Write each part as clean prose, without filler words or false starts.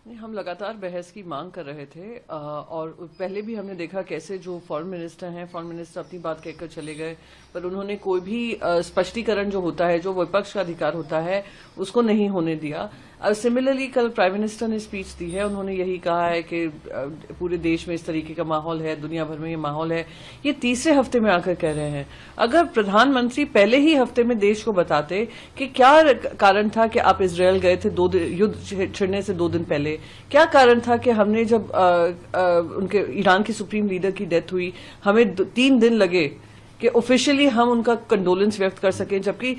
नहीं, हम लगातार बहस की मांग कर रहे थे और पहले भी हमने देखा कैसे जो फॉरेन मिनिस्टर अपनी बात कहकर चले गए, पर उन्होंने कोई भी स्पष्टीकरण जो होता है, जो विपक्ष का अधिकार होता है, उसको नहीं होने दिया। सिमिलरली कल प्राइम मिनिस्टर ने स्पीच दी है, उन्होंने यही कहा है कि पूरे देश में इस तरीके का माहौल है, दुनिया भर में ये माहौल है। ये तीसरे हफ्ते में आकर कह रहे हैं। अगर प्रधानमंत्री पहले ही हफ्ते में देश को बताते कि क्या कारण था कि आप इजरायल गए थे युद्ध छिड़ने से 2 दिन पहले, क्या कारण था कि हमने जब उनके ईरान की सुप्रीम लीडर की डेथ हुई, हमें 3 दिन लगे कि ऑफिशियली हम उनका कंडोलेंस व्यक्त कर सकें, जबकि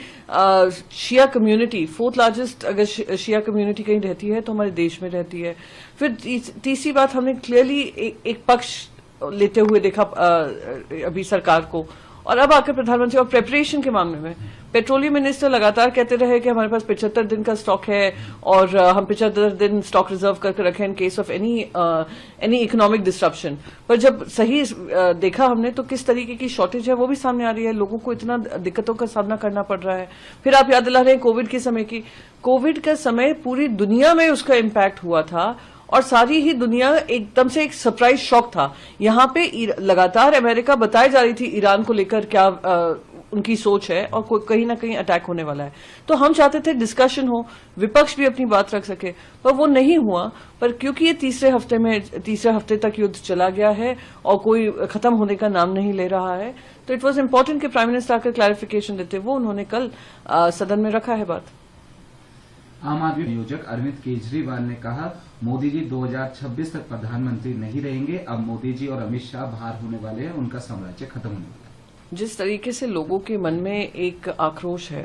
शिया कम्युनिटी 4th लार्जेस्ट अगर शिया कम्युनिटी कहीं रहती है तो हमारे देश में रहती है। फिर तीसरी बात, हमने क्लियरली एक पक्ष लेते हुए देखा अभी सरकार को, और अब आकर प्रधानमंत्री और प्रेपरेशन के मामले में पेट्रोलियम मिनिस्टर लगातार कहते रहे कि हमारे पास 75 दिन का स्टॉक है और हम 75 दिन स्टॉक रिजर्व करके रखें in case of any economic disruption. पर जब सही देखा हमने तो किस तरीके की शॉर्टेज है वो भी सामने आ रही है, लोगों को इतना दिक्कतों का सामना करना पड़ रहा है। फिर आप याद दिला रहे हैं कोविड के समय की, कोविड का समय पूरी दुनिया में उसका इम्पैक्ट हुआ था और सारी ही दुनिया एकदम से एक सरप्राइज शॉक था। यहां पे लगातार अमेरिका बताई जा रही थी ईरान को लेकर क्या उनकी सोच है और कहीं ना कहीं अटैक होने वाला है। तो हम चाहते थे डिस्कशन हो, विपक्ष भी अपनी बात रख सके, पर वो नहीं हुआ। पर क्योंकि ये तीसरे हफ्ते तक युद्ध चला गया है और कोई खत्म होने का नाम नहीं ले रहा है, तो इट वॉज इम्पोर्टेंट कि प्राइम मिनिस्टर आकर क्लैरिफिकेशन देते। वो उन्होंने कल सदन में रखा है बात। आम आदमी नियोजक अरविंद केजरीवाल ने कहा, मोदी जी 2026 तक प्रधानमंत्री नहीं रहेंगे। अब मोदी जी और अमित शाह बाहर होने वाले हैं, उनका साम्राज्य खत्म होने वाला है। जिस तरीके से लोगों के मन में एक आक्रोश है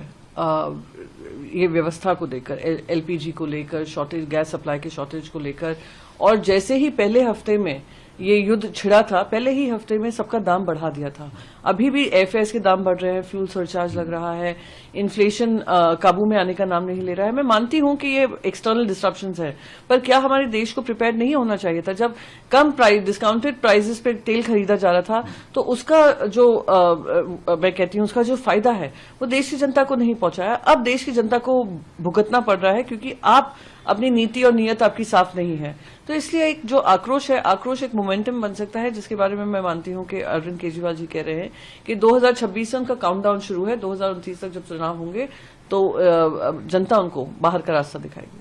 ये व्यवस्था को लेकर, एलपीजी को लेकर, शॉर्टेज, गैस सप्लाई के शॉर्टेज को लेकर, और जैसे ही पहले हफ्ते में ये युद्ध छिड़ा था, पहले ही हफ्ते में सबका दाम बढ़ा दिया था। अभी भी एफएस के दाम बढ़ रहे हैं, फ्यूल सरचार्ज लग रहा है, इन्फ्लेशन काबू में आने का नाम नहीं ले रहा है। मैं मानती हूं कि ये एक्सटर्नल डिस्ट्रप्शंस है, पर क्या हमारे देश को प्रिपेयर नहीं होना चाहिए था? जब कम प्राइस, डिस्काउंटेड प्राइसेस पे तेल खरीदा जा रहा था, तो उसका जो मैं कहती हूं उसका जो फायदा है वो देश की जनता को नहीं पहुंचाया। अब देश की जनता को भुगतना पड़ रहा है क्योंकि आप अपनी नीति और नीयत आपकी साफ नहीं है। तो इसलिए एक जो आक्रोश है, आक्रोश एक मोमेंटम बन सकता है, जिसके बारे में मैं मानती हूं कि अरविंद केजरीवाल जी कह रहे हैं कि 2026 से उनका काउंटडाउन शुरू है। 2029 तक जब चुनाव होंगे तो जनता उनको बाहर का रास्ता दिखाएगी।